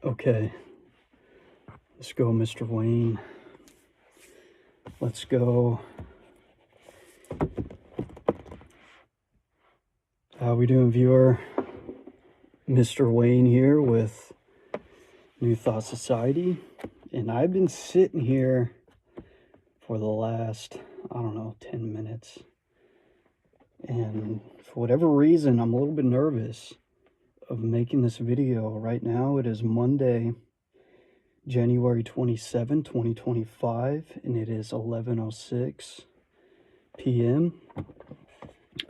Okay, let's go, Mr. Wayne. Let's go. How we doing, viewer? Mr. Wayne here with New Thought Society. And I've been sitting here for the last, 10 minutes. And for whatever reason, I'm a little bit nervous of making this video. Right now, it is Monday, January 27, 2025, and it is 11:06 p.m.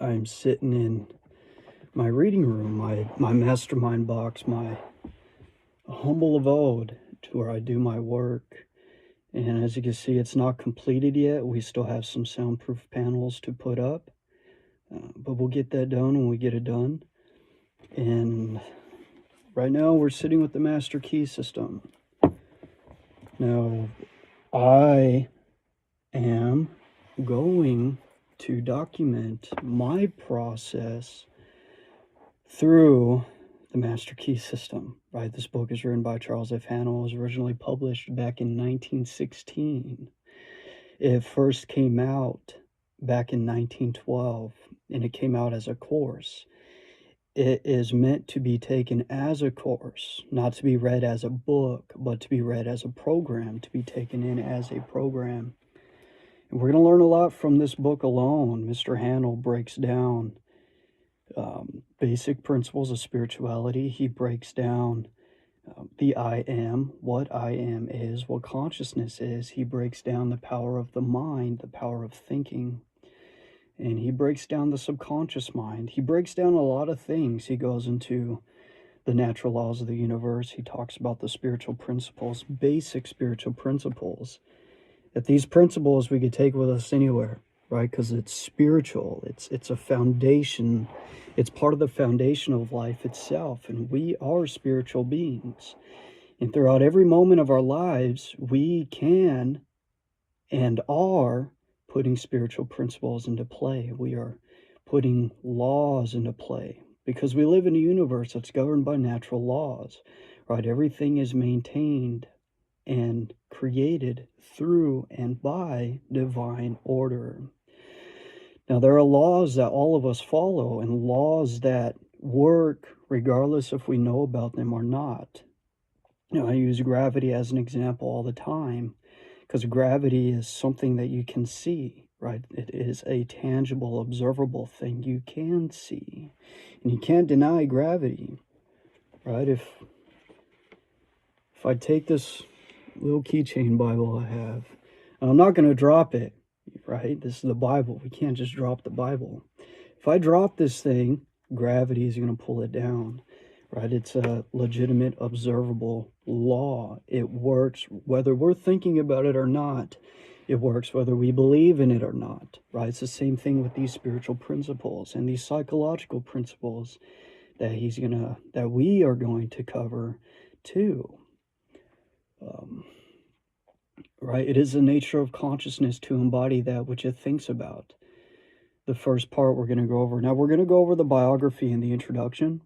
I'm sitting in my reading room, my mastermind box, my humble abode to where I do my work. And as you can see, it's not completed yet. We still have some soundproof panels to put up, but we'll get that done when we get it done. And right now we're sitting with the master key system. Now, I am going to document my process through the master key system, right? This book is written by Charles F. Hannell. It was originally published back in 1916. It first came out back in 1912, and it came out as a course. It is meant to be taken as a course, not to be read as a book, but to be read as a program, to be taken in as a program. And we're going to learn a lot from this book alone. Mr. Hannell breaks down basic principles of spirituality. He breaks down the I am, what I am is, what consciousness is. He breaks down the power of the mind, the power of thinking. And he breaks down the subconscious mind. He breaks down a lot of things. He goes into the natural laws of the universe. He talks about the spiritual principles, basic spiritual principles. That these principles we could take with us anywhere, right? Because it's spiritual. It's a foundation. It's part of the foundation of life itself. And we are spiritual beings. And throughout every moment of our lives, we can and are putting spiritual principles into play. We are putting laws into play because we live in a universe that's governed by natural laws, right? Everything is maintained and created through and by divine order. Now, there are laws that all of us follow and laws that work regardless if we know about them or not. I use gravity as an example all the time because gravity is something that you can see, right? It is a tangible, observable thing you can see. And you can't deny gravity, right? If I take this little keychain Bible I have, and I'm not going to drop it, right? This is the Bible. We can't just drop the Bible. If I drop this thing, gravity is going to pull it down, right? It's a legitimate, observable law. It works whether we're thinking about it or not. It works whether we believe in it or not, right? It's the same thing with these spiritual principles and these psychological principles that we are going to cover too. Right? It is the nature of consciousness to embody that which it thinks about. The first part we're going to go over. Now, we're going to go over the biography and the introduction.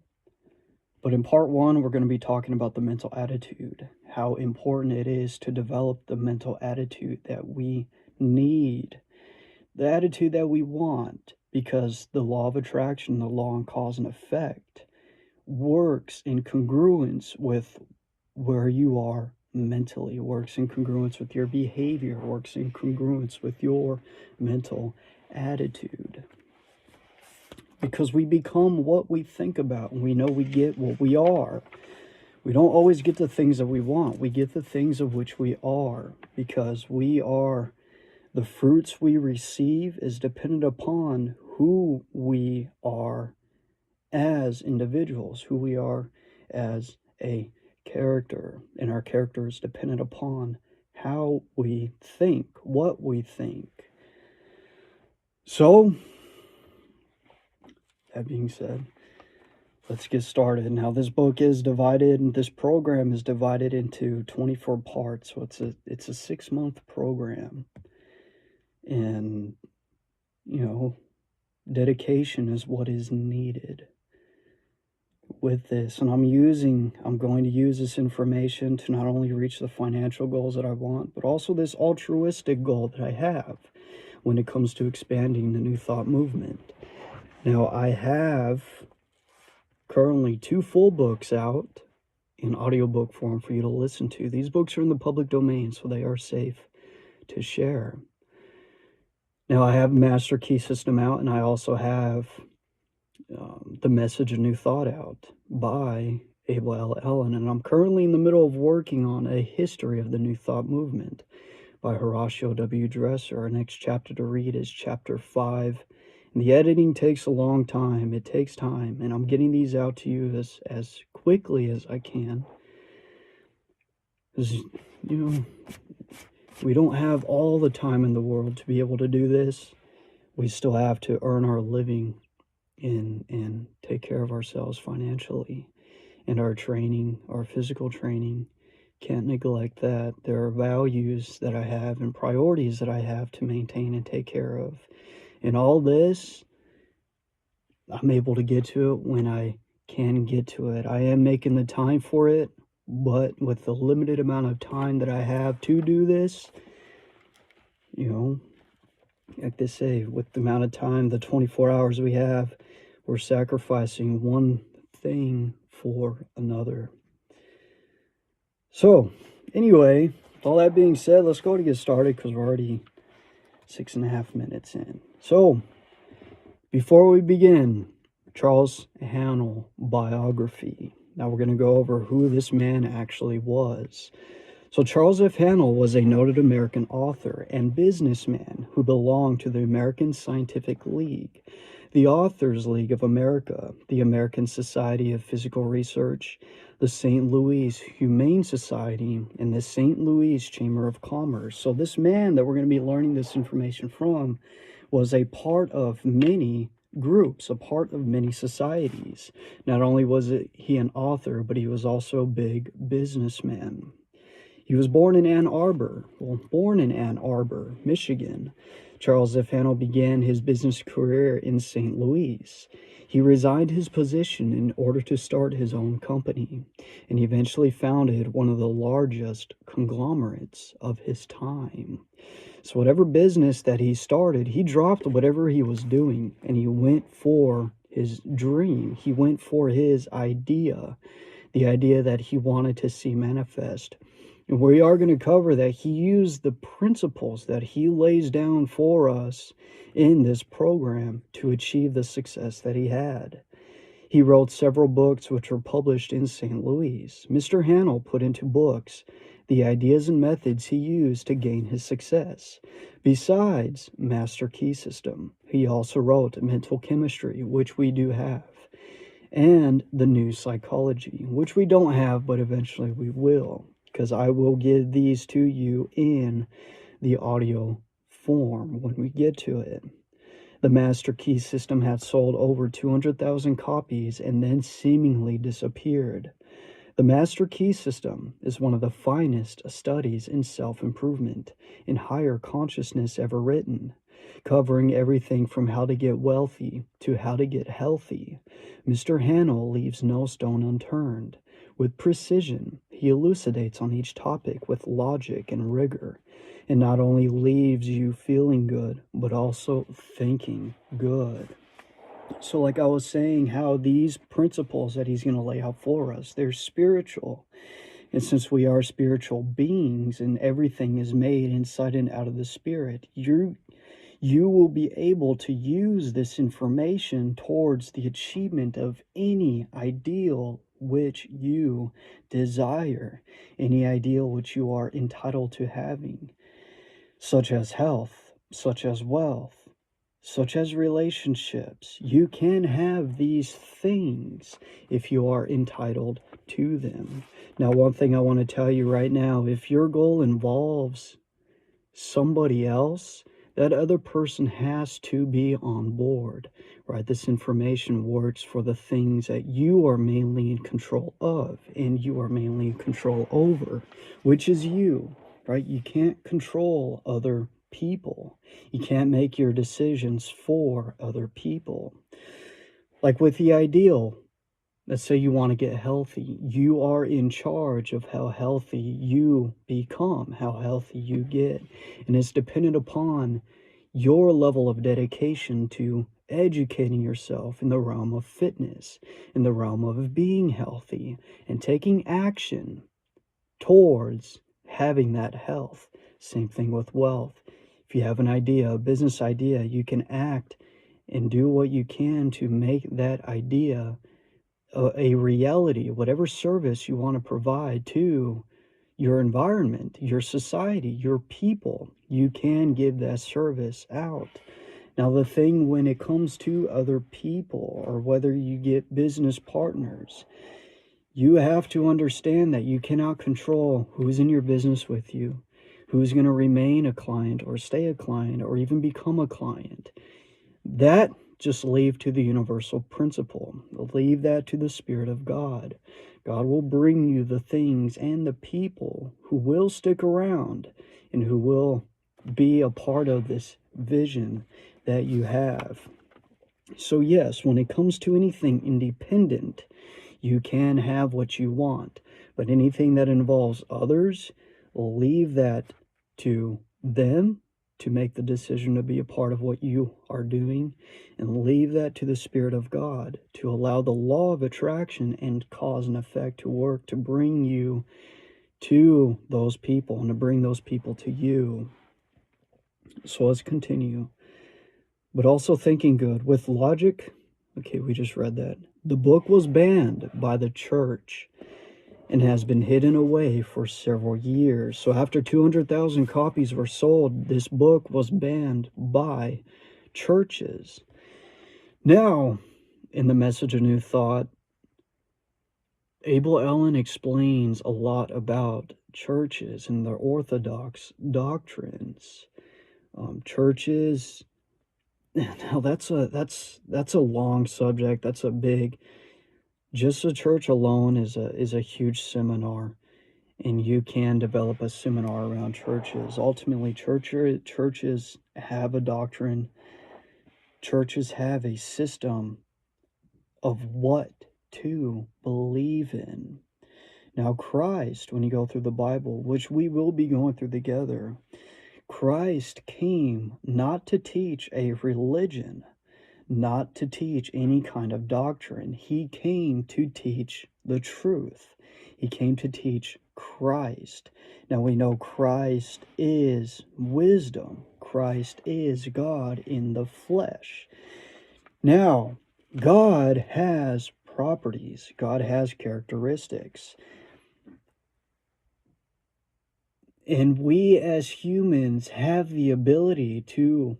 But in part one, we're going to be talking about the mental attitude, how important it is to develop the mental attitude that we need, the attitude that we want, because the law of attraction, the law of cause and effect, works in congruence with where you are mentally, works in congruence with your behavior, works in congruence with your mental attitude. Because we become what we think about, and we know we get what we are. We don't always get the things that we want. We get the things of which we are, because we are, the fruits we receive is dependent upon who we are as individuals, who we are as a character. And our character is dependent upon how we think, what we think. So, that being said, let's get started. Now, this book is divided, and this program is divided into 24 parts. So it's a 6-month program. And, dedication is what is needed. with this, and I'm going to use this information to not only reach the financial goals that I want, but also this altruistic goal that I have when it comes to expanding the New Thought movement. Now, I have currently 2 full books out in audiobook form for you to listen to. These books are in the public domain, so they are safe to share. Now, I have Master Key System out, and I also have The Message of New Thought out by Abel L. Ellen, and I'm currently in the middle of working on a history of the New Thought movement by Horatio W. Dresser. Our next chapter to read is chapter 5. And the editing takes a long time. It takes time, and I'm getting these out to you as quickly as I can. Because, we don't have all the time in the world to be able to do this. We still have to earn our living and take care of ourselves financially. And our training, our physical training, can't neglect that. There are values that I have and priorities that I have to maintain and take care of. And all this, I'm able to get to it when I can get to it. I am making the time for it, but with the limited amount of time that I have to do this, like they say, with the amount of time, the 24 hours we have, we're sacrificing one thing for another. So, anyway, with all that being said, let's go to get started because we're already 6.5 minutes in. So, before we begin, Charles Haanel biography. Now we're going to go over who this man actually was. So Charles F. Haanel was a noted American author and businessman who belonged to the American Scientific League, the Authors League of America, the American Society of Physical Research, the St. Louis Humane Society, and the St. Louis Chamber of Commerce. So this man that we're going to be learning this information from was a part of many groups, a part of many societies. Not only was he an author, but he was also a big businessman. He was born in Ann Arbor, Michigan. Charles F. Haanel began his business career in St. Louis. He resigned his position in order to start his own company, and he eventually founded one of the largest conglomerates of his time. So whatever business that he started, he dropped whatever he was doing, and he went for his dream. He went for his idea, the idea that he wanted to see manifest. And we are going to cover that he used the principles that he lays down for us in this program to achieve the success that he had. He wrote several books which were published in St. Louis. Mr. Haanel put into books the ideas and methods he used to gain his success. Besides Master Key System, he also wrote Mental Chemistry, which we do have, and The New Psychology, which we don't have, but eventually we will, because I will give these to you in the audio form when we get to it. The Master Key System had sold over 200,000 copies and then seemingly disappeared. The Master Key System is one of the finest studies in self-improvement and higher consciousness ever written, covering everything from how to get wealthy to how to get healthy. Mr. Haanel leaves no stone unturned. With precision, he elucidates on each topic with logic and rigor, and not only leaves you feeling good, but also thinking good. So like I was saying, how these principles that he's going to lay out for us, they're spiritual. And since we are spiritual beings and everything is made inside and out of the spirit, you will be able to use this information towards the achievement of any ideal which you desire, any ideal which you are entitled to having, such as health, such as wealth, such as relationships. You can have these things if you are entitled to them. Now, one thing I want to tell you right now, if your goal involves somebody else, that other person has to be on board, right? This information works for the things that you are mainly in control of and you are mainly in control over, which is you, right? You can't control other people. You can't make your decisions for other people. Like with the ideal, Let's say you want to get healthy. You are in charge of how healthy you become, how healthy you get. And it's dependent upon your level of dedication to educating yourself in the realm of fitness, in the realm of being healthy, and taking action towards having that health. Same thing with wealth. If you have an idea, a business idea, you can act and do what you can to make that idea a reality, whatever service you want to provide to your environment, your society, your people, you can give that service out. Now, the thing when it comes to other people, or whether you get business partners, you have to understand that you cannot control who's in your business with you, who's going to remain a client or stay a client or even become a client. That just leave to the universal principle. Leave that to the Spirit of God. God will bring you the things and the people who will stick around and who will be a part of this vision that you have. So yes, when it comes to anything independent, you can have what you want. But anything that involves others, leave that to them to make the decision to be a part of what you are doing, and leave that to the Spirit of God to allow the law of attraction and cause and effect to work to bring you to those people and to bring those people to you. So let's continue. But also thinking good with logic. Okay, we just read that. The book was banned by the church and has been hidden away for several years. So after 200,000 copies were sold, this book was banned by churches. Now, in the Message of New Thought, Abel Ellen explains a lot about churches and their orthodox doctrines. Churches, now that's a long subject. That's a big. Just the church alone is a huge seminar, and you can develop a seminar around churches. Ultimately, churches have a doctrine. Churches have a system of what to believe in. Now, Christ, when you go through the Bible, which we will be going through together, Christ came not to teach a religion, not to teach any kind of doctrine. He came to teach the truth. He came to teach Christ. Now we know Christ is wisdom. Christ is God in the flesh. Now, God has properties. God has characteristics. And we as humans have the ability to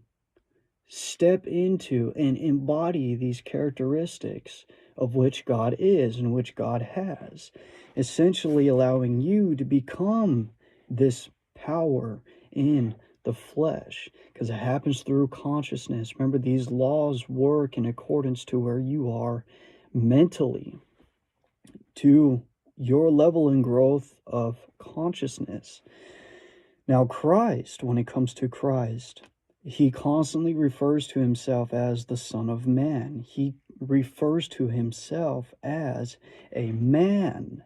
step into and embody these characteristics of which God is and which God has, essentially allowing you to become this power in the flesh, because it happens through consciousness. Remember, these laws work in accordance to where you are mentally, to your level and growth of consciousness. Now, Christ, when it comes to Christ, he constantly refers to himself as the Son of Man. He refers to himself as a man.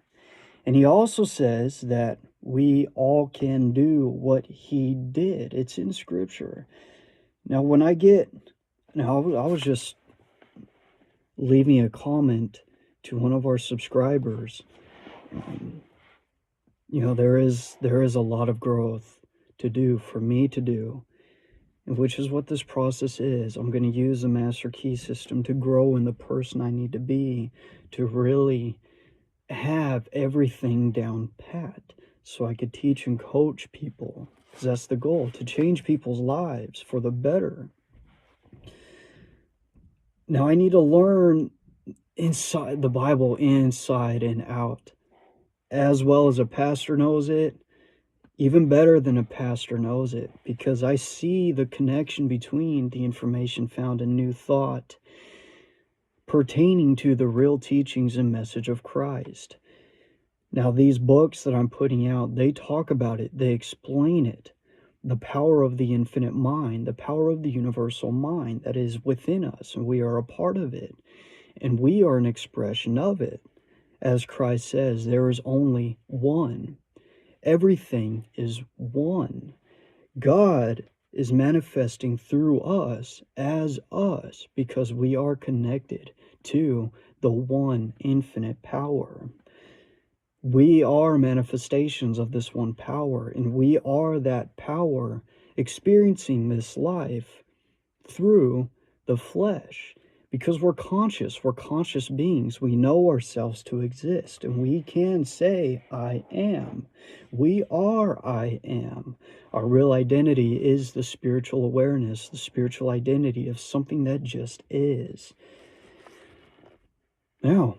And he also says that we all can do what he did. It's in Scripture. Now, I was just leaving a comment to one of our subscribers. There is a lot of growth to do, for me to do, and which is what this process is. I'm going to use the Master Key System to grow in the person I need to be, to really have everything down pat, so I could teach and coach people, because that's the goal, to change people's lives for the better. Now I need to learn inside the Bible, inside and out, as well as a pastor knows it, even better than a pastor knows it, because I see the connection between the information found in New Thought pertaining to the real teachings and message of Christ. Now, these books that I'm putting out, they talk about it, they explain it, the power of the infinite mind, the power of the universal mind that is within us, and we are a part of it. and we are an expression of it. As Christ says, there is only one. Everything is one. God is manifesting through us as us because we are connected to the one infinite power. We are manifestations of this one power, and we are that power experiencing this life through the flesh. Because we're conscious beings. We know ourselves to exist, and we can say, I am. We are I am. Our real identity is the spiritual awareness, the spiritual identity of something that just is. Now,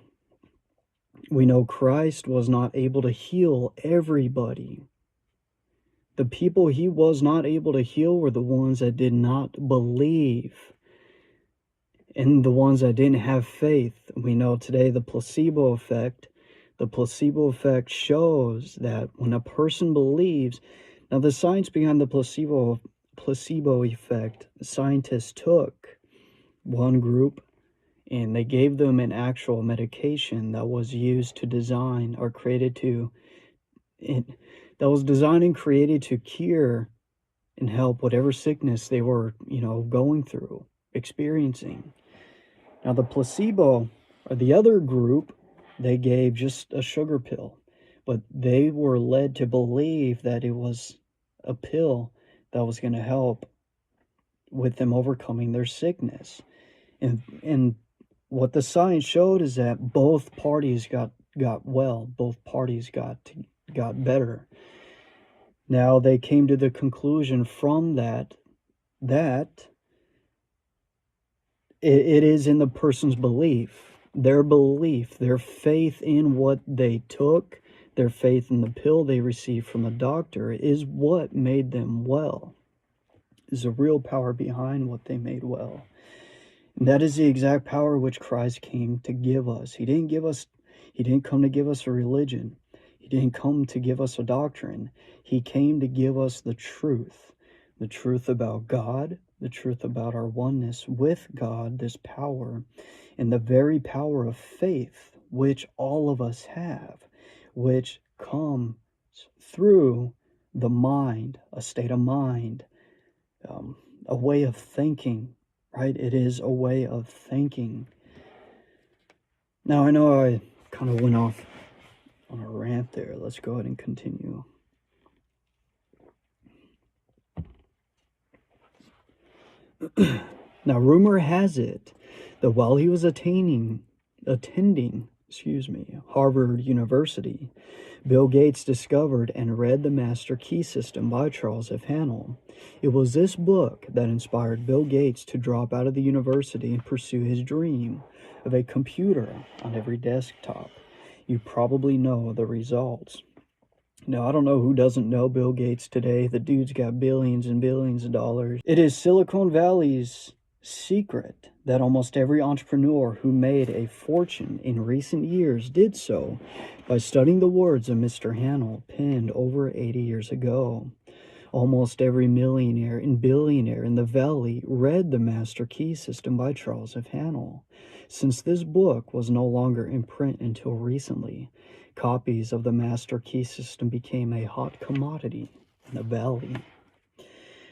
we know Christ was not able to heal everybody. The people he was not able to heal were the ones that did not believe, and the ones that didn't have faith. We know today the placebo effect. The placebo effect shows that when a person believes, now the science behind the placebo effect, scientists took one group and they gave them an actual medication that was used to design or created to, that was designed and created to cure and help whatever sickness they were, going through, experiencing. Now the placebo, or the other group, they gave just a sugar pill, but they were led to believe that it was a pill that was going to help with them overcoming their sickness. And what the science showed is that both parties got well, both parties got better. Now they came to the conclusion from that it is in the person's belief, their faith in what they took, their faith in the pill they received from the doctor is what made them well. There's a real power behind what they made well. And that is the exact power which Christ came to give us. He didn't come to give us a religion. He didn't come to give us a doctrine. He came to give us the truth about God, the truth about our oneness with God, this power, and the very power of faith, which all of us have, which comes through the mind, a state of mind, a way of thinking, right? It is a way of thinking. Now, I know I kind of went off on a rant there. Let's go ahead and continue. Now, rumor has it that while he was attending Harvard University, Bill Gates discovered and read The Master Key System by Charles F. Hannell. It was this book that inspired Bill Gates to drop out of the university and pursue his dream of a computer on every desktop. You probably know the results. Now, I don't know who doesn't know Bill Gates today. The dude's got billions and billions of dollars. It is Silicon Valley's secret that almost every entrepreneur who made a fortune in recent years did so by studying the words of Mr. Hannell penned over 80 years ago. Almost every millionaire and billionaire in the Valley read The Master Key System by Charles F. Hannell. Since this book was no longer in print until recently, copies of The Master Key System became a hot commodity in the Valley.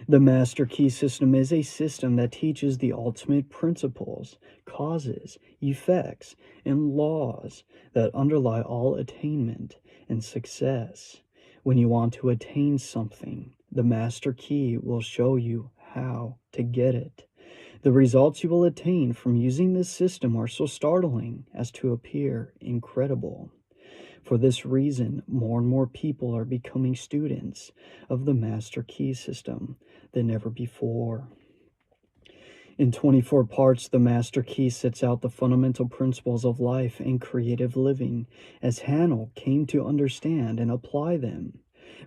The Master Key System is a system that teaches the ultimate principles, causes, effects, and laws that underlie all attainment and success. When you want to attain something, the Master Key will show you how to get it. The results you will attain from using this system are so startling as to appear incredible. For this reason, more and more people are becoming students of the Master Key System than ever before. In 24 parts, the Master Key sets out the fundamental principles of life and creative living as Hannell came to understand and apply them.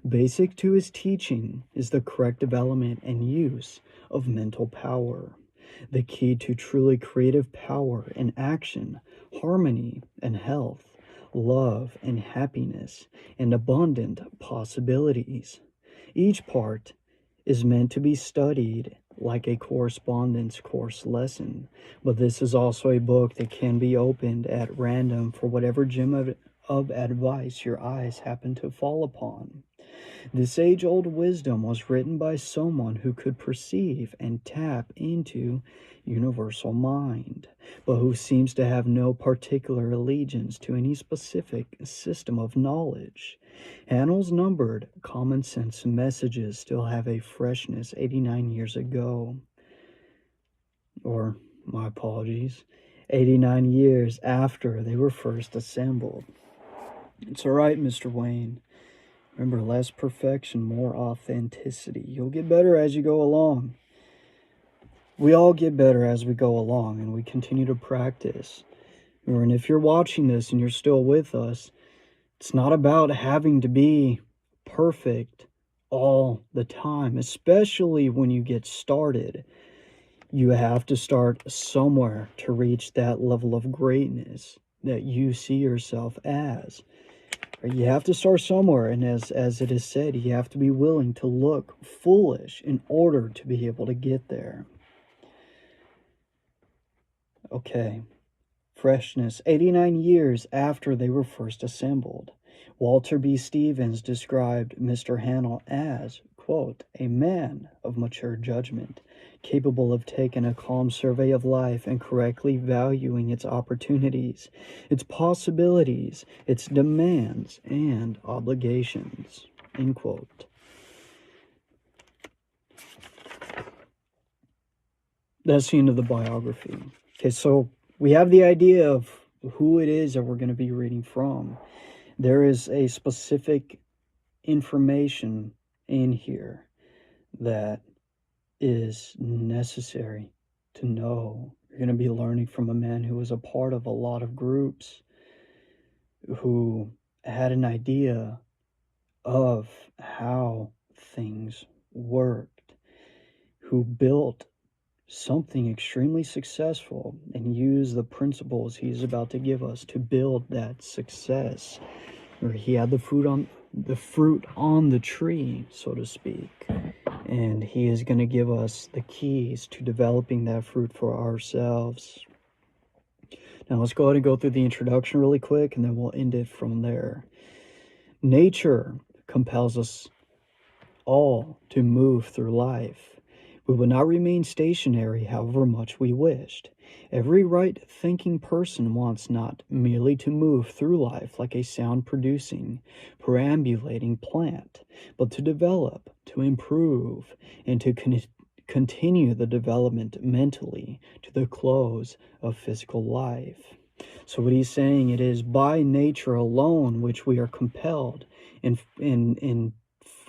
Basic to his teaching is the correct development and use of mental power, the key to truly creative power and action, harmony and health, love and happiness, and abundant possibilities. Each part is meant to be studied like a correspondence course lesson, but this is also a book that can be opened at random for whatever gem of advice your eyes happen to fall upon. This age-old wisdom was written by someone who could perceive and tap into universal mind, but who seems to have no particular allegiance to any specific system of knowledge. Handel's numbered common sense messages still have a freshness 89 years ago. Or, my apologies, 89 years after they were first assembled. It's all right, Mr. Wayne. Remember, less perfection, more authenticity. You'll get better as you go along. We all get better as we go along, and we continue to practice. And if you're watching this and you're still with us, it's not about having to be perfect all the time, especially when you get started. You have to start somewhere to reach that level of greatness that you see yourself as. You have to start somewhere, and as it is said, you have to be willing to look foolish in order to be able to get there. Okay, freshness, 89 years after they were first assembled. Walter B. Stevens described Mr. Handel as, quote, a man of mature judgment, capable of taking a calm survey of life and correctly valuing its opportunities, its possibilities, its demands, and obligations, end quote. That's the end of the biography. Okay, so we have the idea of who it is that we're going to be reading from. There is a specific information in here that is necessary to know. You're going to be learning from a man who was a part of a lot of groups, who had an idea of how things worked, who built something extremely successful and used the principles he's about to give us to build that success. Or he had the fruit on the tree, so to speak. And he is going to give us the keys to developing that fruit for ourselves. Now let's go ahead and go through the introduction really quick, and then we'll end it from there. Nature compels us all to move through life. We will not remain stationary however much we wished. Every right-thinking person wants not merely to move through life like a sound-producing, perambulating plant, but to develop, to improve, and to continue the development mentally to the close of physical life. So what he's saying, it is by nature alone which we are compelled, in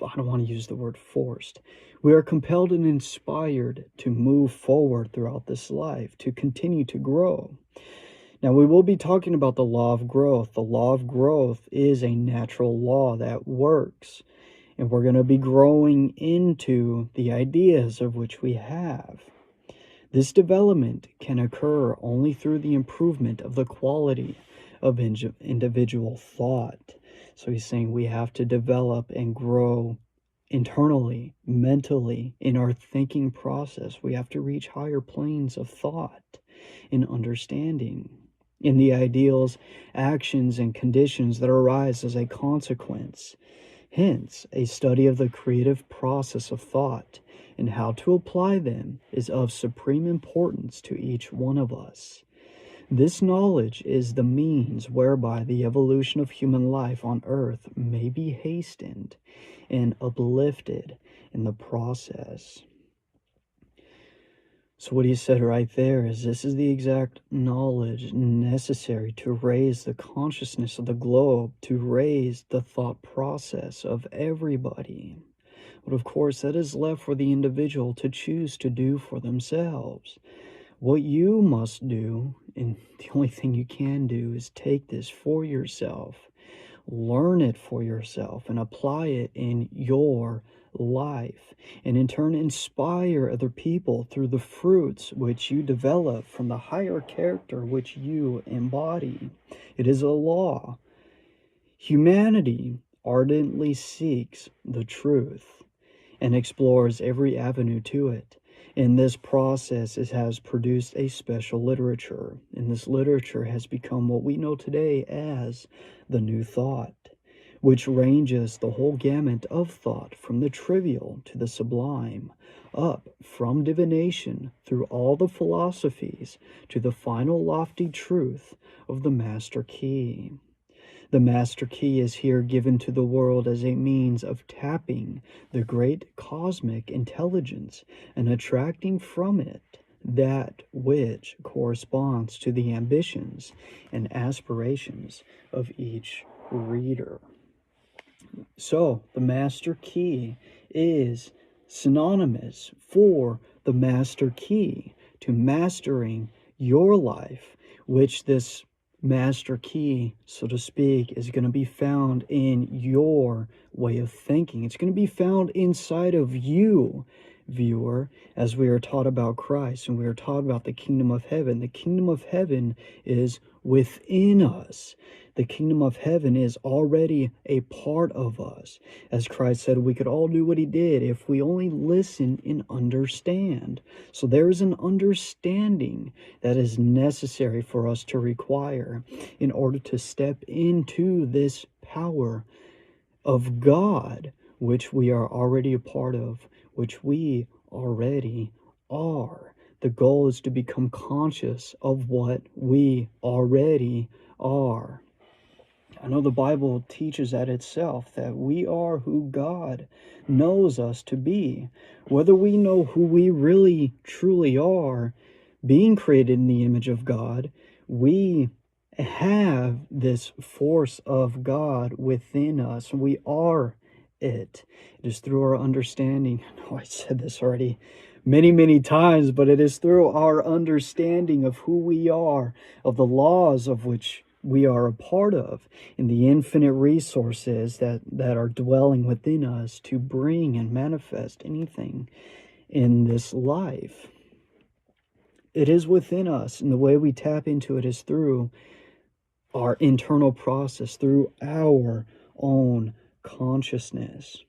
I don't want to use the word forced. We are compelled and inspired to move forward throughout this life, to continue to grow. Now, we will be talking about the law of growth. The law of growth is a natural law that works, and we're going to be growing into the ideas of which we have. This development can occur only through the improvement of the quality of individual thought. So he's saying we have to develop and grow internally, mentally, in our thinking process. We have to reach higher planes of thought and understanding in the ideals, actions, and conditions that arise as a consequence. Hence, a study of the creative process of thought and how to apply them is of supreme importance to each one of us. This knowledge is the means whereby the evolution of human life on earth may be hastened and uplifted in the process. So what he said right there is this is the exact knowledge necessary to raise the consciousness of the globe, to raise the thought process of everybody. But of course, that is left for the individual to choose to do for themselves. What you must do, and the only thing you can do, is take this for yourself, learn it for yourself, and apply it in your life, and in turn inspire other people through the fruits which you develop from the higher character which you embody. It is a law. Humanity ardently seeks the truth and explores every avenue to it. In this process, it has produced a special literature, and this literature has become what we know today as the New Thought, which ranges the whole gamut of thought from the trivial to the sublime, up from divination through all the philosophies to the final lofty truth of the Master Key. The Master Key is here given to the world as a means of tapping the great cosmic intelligence and attracting from it that which corresponds to the ambitions and aspirations of each reader. So, the Master Key is synonymous for the Master Key to mastering your life, which this Master Key, so to speak, is going to be found in your way of thinking. It's going to be found inside of you, viewer, as we are taught about Christ and we are taught about the kingdom of heaven. The kingdom of heaven is within us. The kingdom of heaven is already a part of us. As Christ said, we could all do what he did if we only listen and understand. So there is an understanding that is necessary for us to require in order to step into this power of God, which we are already a part of, which we already are. The goal is to become conscious of what we already are. I know the Bible teaches that itself, that we are who God knows us to be. Whether we know who we really truly are, being created in the image of God, we have this force of God within us. We are it. It is through our understanding. I know I said this already many times, but it is through our understanding of who we are, of the laws of which we are a part of, and the infinite resources that are dwelling within us to bring and manifest anything in this life. It is within us, and the way we tap into it is through our internal process, through our own consciousness.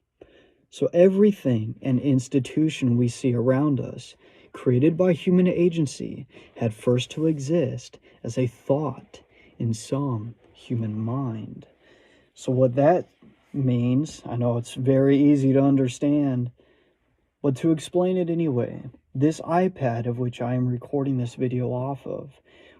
So everything and institution we see around us, created by human agency, had first to exist as a thought in some human mind. So what that means, I know it's very easy to understand, but to explain it anyway, this iPad of which I am recording this video off of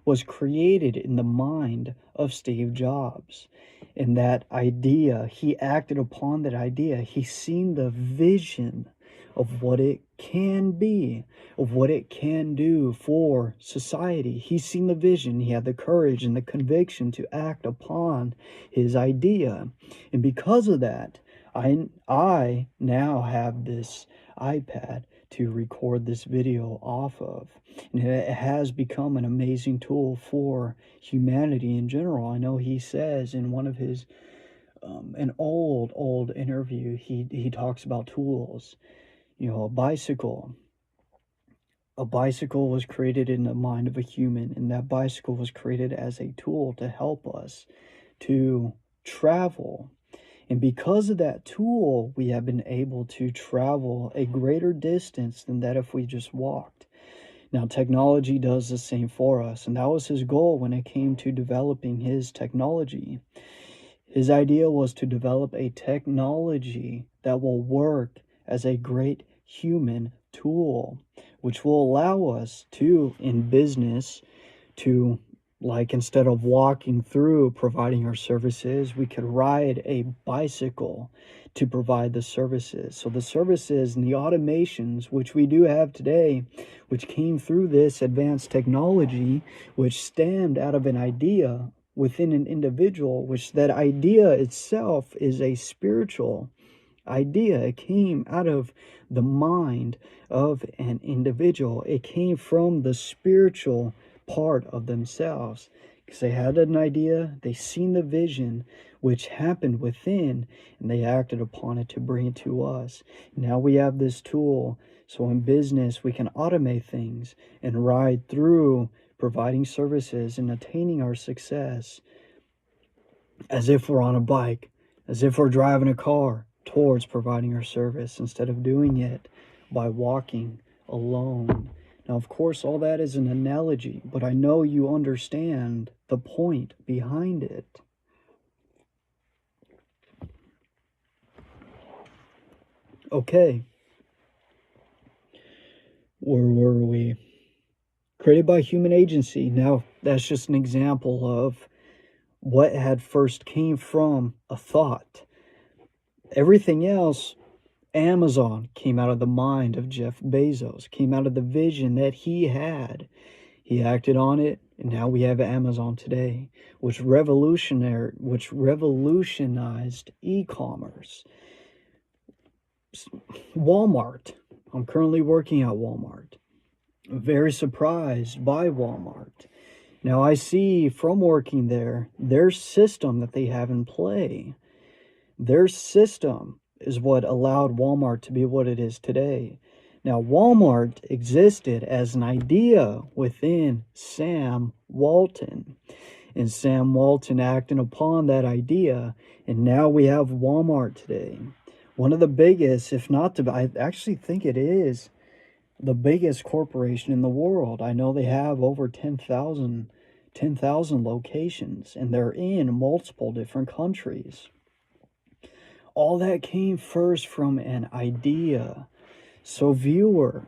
was created in the mind of Steve Jobs. And that idea, he acted upon that idea. He seen the vision of what it can be, of what it can do for society. He's seen the vision. He had the courage and the conviction to act upon his idea. And because of that, I now have this iPad to record this video off of. And it has become an amazing tool for humanity in general. I know he says in one of his, an old interview, he talks about tools. You know, a bicycle was created in the mind of a human, and that bicycle was created as a tool to help us to travel. And because of that tool, we have been able to travel a greater distance than that if we just walked. Now, technology does the same for us, and that was his goal when it came to developing his technology. His idea was to develop a technology that will work as a great human tool, which will allow us to, in business, to, like, instead of walking through providing our services, we could ride a bicycle to provide the services. So the services and the automations, which we do have today, which came through this advanced technology, which stemmed out of an idea within an individual, which that idea itself is a spiritual idea. It came out of the mind of an individual. It came from the spiritual part of themselves, because they had an idea, they seen the vision which happened within, and they acted upon it to bring it to us. Now we have this tool, so in business we can automate things and ride through providing services and attaining our success as if we're on a bike, as if we're driving a car towards providing our service, instead of doing it by walking alone. Now, of course, all that is an analogy, but I know you understand the point behind it. Okay, where were we? Created by human agency. Now, that's just an example of what had first came from a thought. Everything else, Amazon, came out of the mind of Jeff Bezos, came out of the vision that he had. He acted on it, and now we have Amazon today, which revolutionized e-commerce. Walmart. I'm currently working at Walmart. Very surprised by Walmart. Now I see from working there, their system that they have in play. Their system is what allowed Walmart to be what it is today. Now, Walmart existed as an idea within Sam Walton, and Sam Walton acting upon that idea, and now we have Walmart today. One of the biggest, if not the, I actually think it is the biggest corporation in the world. I know they have over 10,000 locations, and they're in multiple different countries. All that came first from an idea. So, viewer,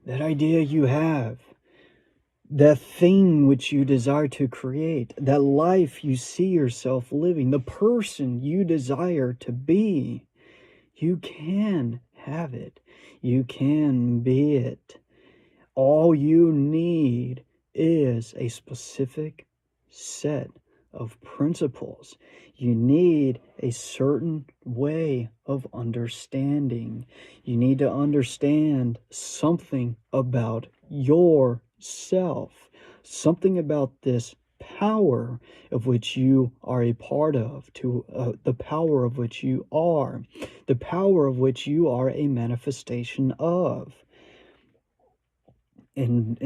that idea you have, that thing which you desire to create, that life you see yourself living, the person you desire to be, you can have it. You can be it. All you need is a specific set of principles. You need a certain way of understanding. You need to understand something about yourself, something about this power of which you are a part of, the power of which you are, the power of which you are a manifestation of. And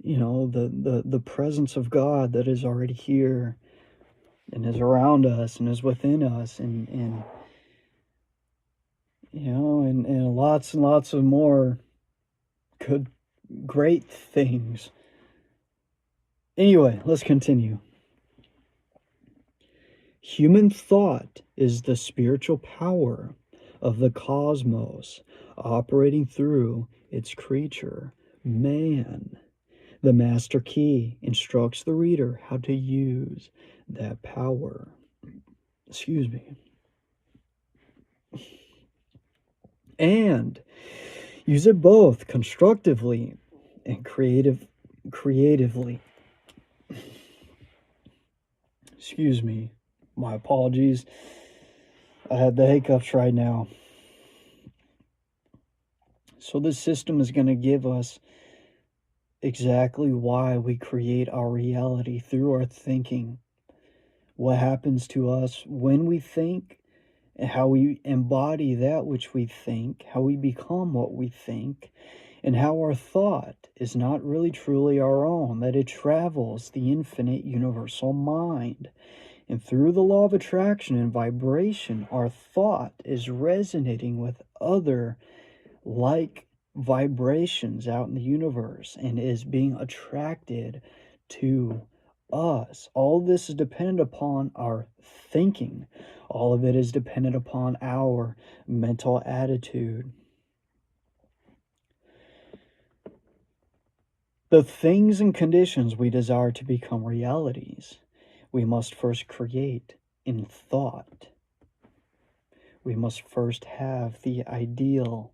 you know, the presence of God that is already here and is around us and is within us, and you know, and lots of more good, great things. Anyway, let's continue. Human thought is the spiritual power of the cosmos operating through its creature, man. The master key instructs the reader how to use that power. Excuse me. And use it both constructively and creatively. Excuse me. My apologies. I had the hiccups right now. So this system is going to give us exactly why we create our reality through our thinking. What happens to us when we think, and how we embody that which we think, how we become what we think, and how our thought is not really truly our own, that it travels the infinite universal mind. And through the law of attraction and vibration, our thought is resonating with other like vibrations out in the universe and is being attracted to us. All this is dependent upon our thinking. All of it is dependent upon our mental attitude. The things and conditions we desire to become realities, we must first create in thought. We must first have the ideal.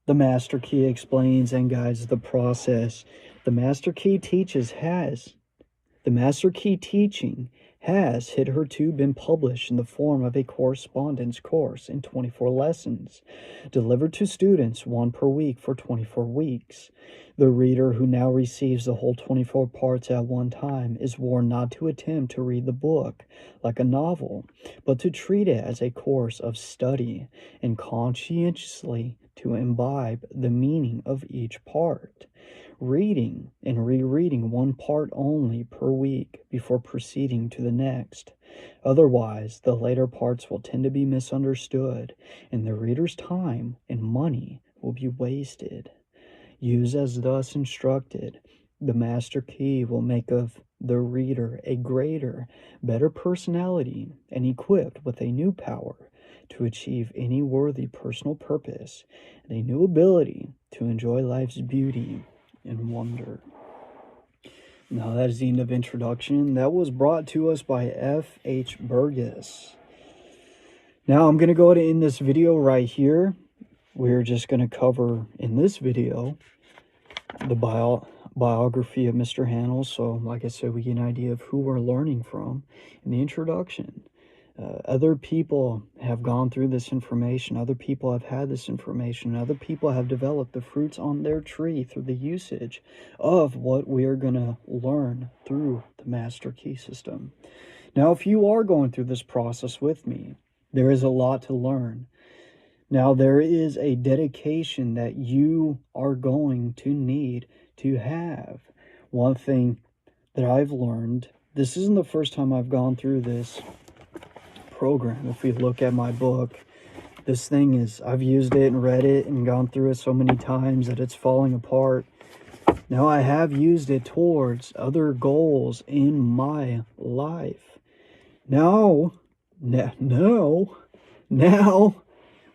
The Master Key explains and guides the process. The Master Key teaching has hitherto been published in the form of a correspondence course in 24 lessons, delivered to students, one per week for 24 weeks. The reader who now receives the whole 24 parts at one time is warned not to attempt to read the book like a novel, but to treat it as a course of study and conscientiously to imbibe the meaning of each part, reading and rereading one part only per week before proceeding to the next. Otherwise, the later parts will tend to be misunderstood, and the reader's time and money will be wasted. Use as thus instructed. The master key will make of the reader a greater, better personality and equipped with a new power to achieve any worthy personal purpose and a new ability to enjoy life's beauty and wonder. Now that is the end of introduction. That was brought to us by F.H. Burgess. Now I'm going to go ahead and end this video right here. We're just going to cover in this video the biography of Mr. Hanel. So like I said, we get an idea of who we're learning from in the introduction. Other people have gone through this information. Other people have had this information. Other people have developed the fruits on their tree through the usage of what we are going to learn through the master key system. Now, if you are going through this process with me, there is a lot to learn. Now, there is a dedication that you are going to need to have. One thing that I've learned, this isn't the first time I've gone through this program. If we look at my book, this thing is, I've used it and read it and gone through it so many times that it's falling apart. Now, I have used it towards other goals in my life. Now,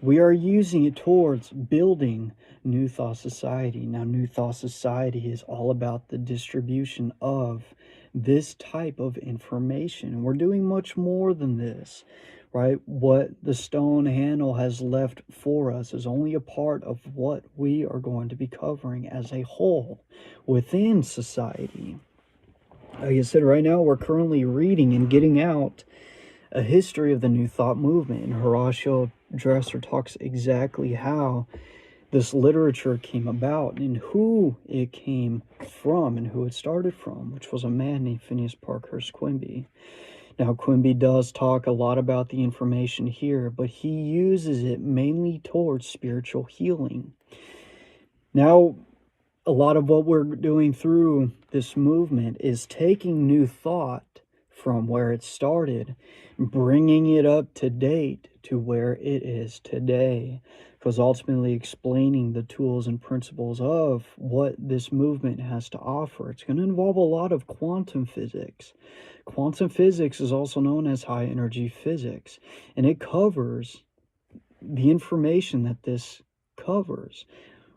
we are using it towards building New Thought Society. Now, New Thought Society is all about the distribution of this type of information. We're doing much more than this, right? What the stone handle has left for us is only a part of what we are going to be covering as a whole within society. Like I said, right now we're currently reading and getting out a history of the New Thought movement, and Horatio Dresser talks exactly how this literature came about and who it came from and who it started from, which was a man named Phineas Parkhurst Quimby. Now, Quimby does talk a lot about the information here, but he uses it mainly towards spiritual healing. Now, a lot of what we're doing through this movement is taking New Thought from where it started, bringing it up to date to where it is today, because ultimately explaining the tools and principles of what this movement has to offer. It's going to involve a lot of quantum physics. Quantum physics is also known as high energy physics, and it covers the information that this covers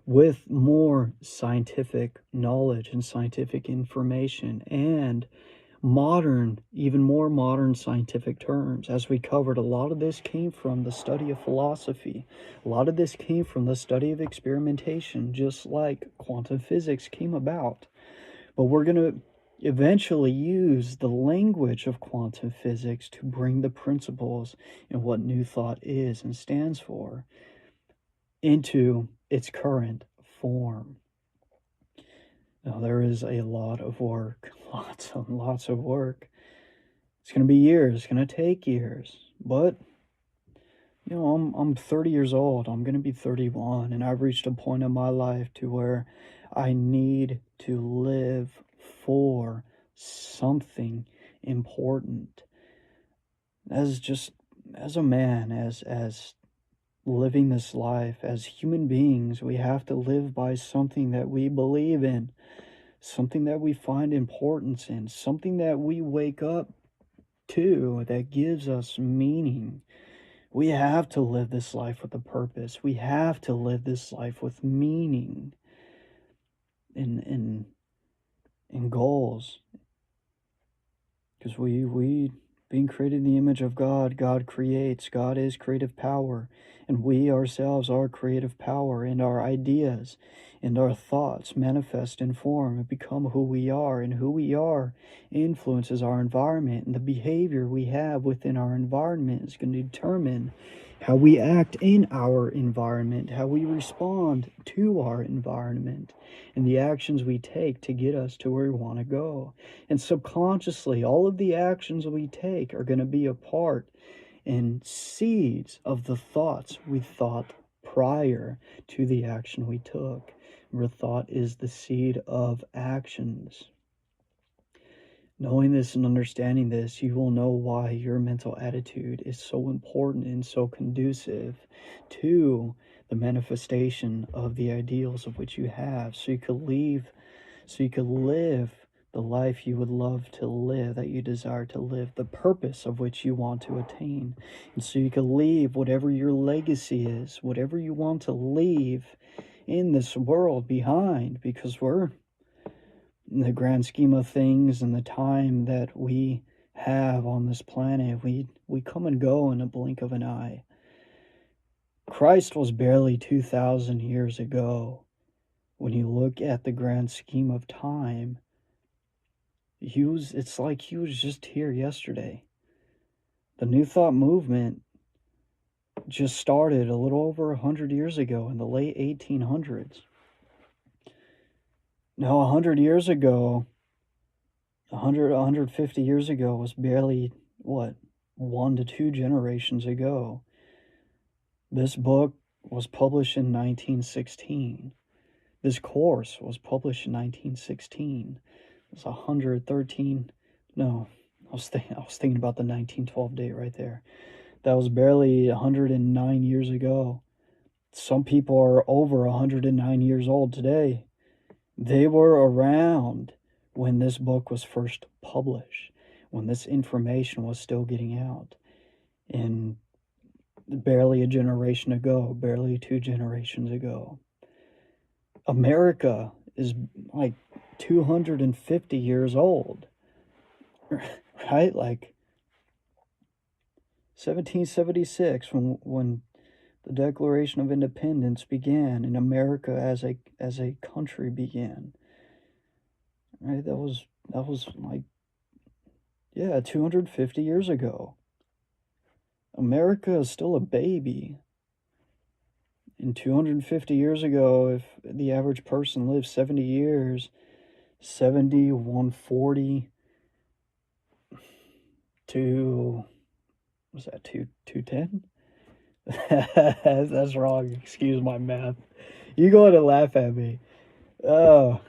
with more scientific knowledge and scientific information and even more modern scientific terms. As we covered, a lot of this came from the study of philosophy. A lot of this came from the study of experimentation, just like quantum physics came about. But we're going to eventually use the language of quantum physics to bring the principles and what New Thought is and stands for into its current form. Now, there is a lot of work, lots of work. It's going to be years, it's going to take years, but you know, I'm 30 years old. I'm going to be 31, and I've reached a point in my life to where I need to live for something important. As a man, as living this life, as human beings, we have to live by something that we believe in, something that we find importance in, something that we wake up to that gives us meaning. We have to live this life with a purpose. We have to live this life with meaning and goals. Because we being created in the image of God, God creates. God is creative power. And we ourselves are creative power, and our ideas and our thoughts manifest in form and become who we are. And who we are influences our environment. And the behavior we have within our environment is going to determine how we act in our environment, how we respond to our environment, and the actions we take to get us to where we want to go. And subconsciously, all of the actions we take are going to be a part and seeds of the thoughts we thought prior to the action we took. Remember, thought is the seed of actions. Knowing this and understanding this, you will know why your mental attitude is so important and so conducive to the manifestation of the ideals of which you have, so you could live the life you would love to live, that you desire to live, the purpose of which you want to attain. And so you can leave whatever your legacy is, whatever you want to leave in this world behind, because we're, in the grand scheme of things and the time that we have on this planet, we come and go in a blink of an eye. Christ was barely 2,000 years ago. When you look at the grand scheme of time, it's like he was just here yesterday. The New Thought movement just started a little over 100 years ago in the late 1800s. Now, 100 years ago, 150 years ago was barely, 1 to 2 generations ago. This book was published in 1916. This course was published in 1916. It was 113, no, I was thinking about the 1912 date right there. That was barely 109 years ago. Some people are over 109 years old today. They were around when this book was first published, when this information was still getting out. And barely a generation ago, barely 2 generations ago. America is like 250 years old, right? Like 1776, when the Declaration of Independence began and America as a country began. Right? That was like, 250 years ago. America is still a baby. And 250 years ago, if the average person lived 70 years, 70, 140 to, was that 210? That's wrong. Excuse my math. You go ahead and laugh at me. Oh,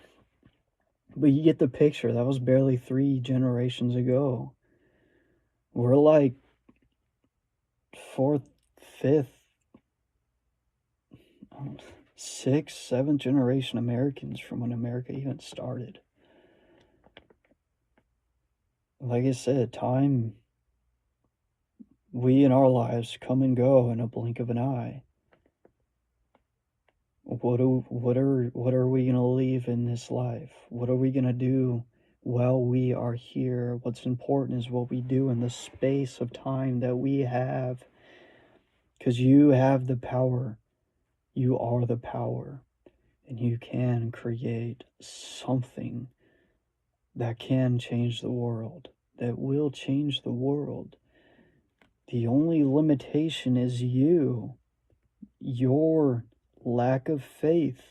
but you get the picture. That was barely 3 generations ago. We're like 4th, 5th, 6th, 7th generation Americans from when America even started. Like I said, time, we in our lives come and go in a blink of an eye. What are we going to leave in this life? What are we going to do while we are here? What's important is what we do in the space of time that we have. Because you have the power. You are the power. And you can create something that can change the world, that will change the world. The only limitation is you, your lack of faith,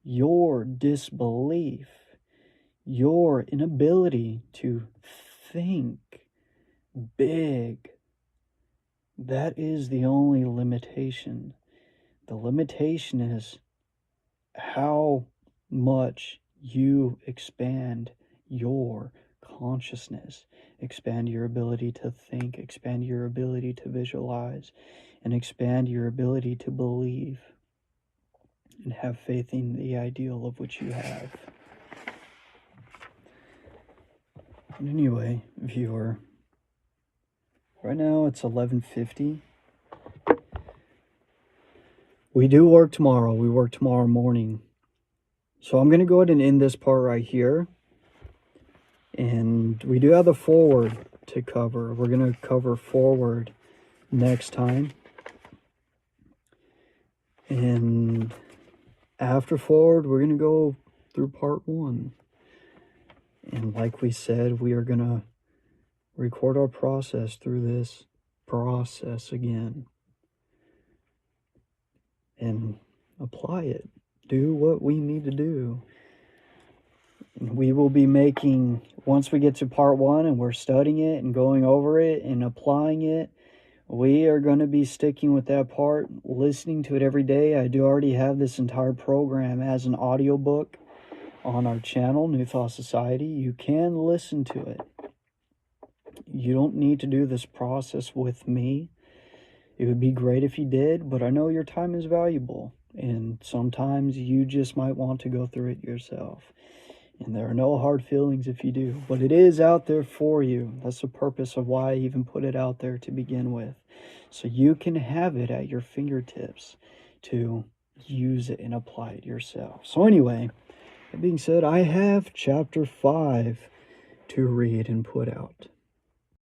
your disbelief, your inability to think big. That is the only limitation. The limitation is how much you expand your consciousness, expand your ability to think, expand your ability to visualize, and expand your ability to believe and have faith in the ideal of which you have. And anyway, viewer, right now it's 11:50. We do work tomorrow. We work tomorrow morning. So I'm going to go ahead and end this part right here. And we do have the forward to cover. We're going to cover forward next time. And after forward, we're going to go through part 1. And like we said, we are going to record our process through this process again. And apply it. Do what we need to do. We will be making, once we get to part 1 and we're studying it and going over it and applying it, we are going to be sticking with that part, listening to it every day. I do already have this entire program as an audiobook on our channel, New Thought Society. You can listen to it. You don't need to do this process with me. It would be great if you did, but I know your time is valuable, and sometimes you just might want to go through it yourself. And there are no hard feelings if you do, but it is out there for you. That's the purpose of why I even put it out there to begin with. So you can have it at your fingertips to use it and apply it yourself. So anyway, that being said, I have chapter 5 to read and put out.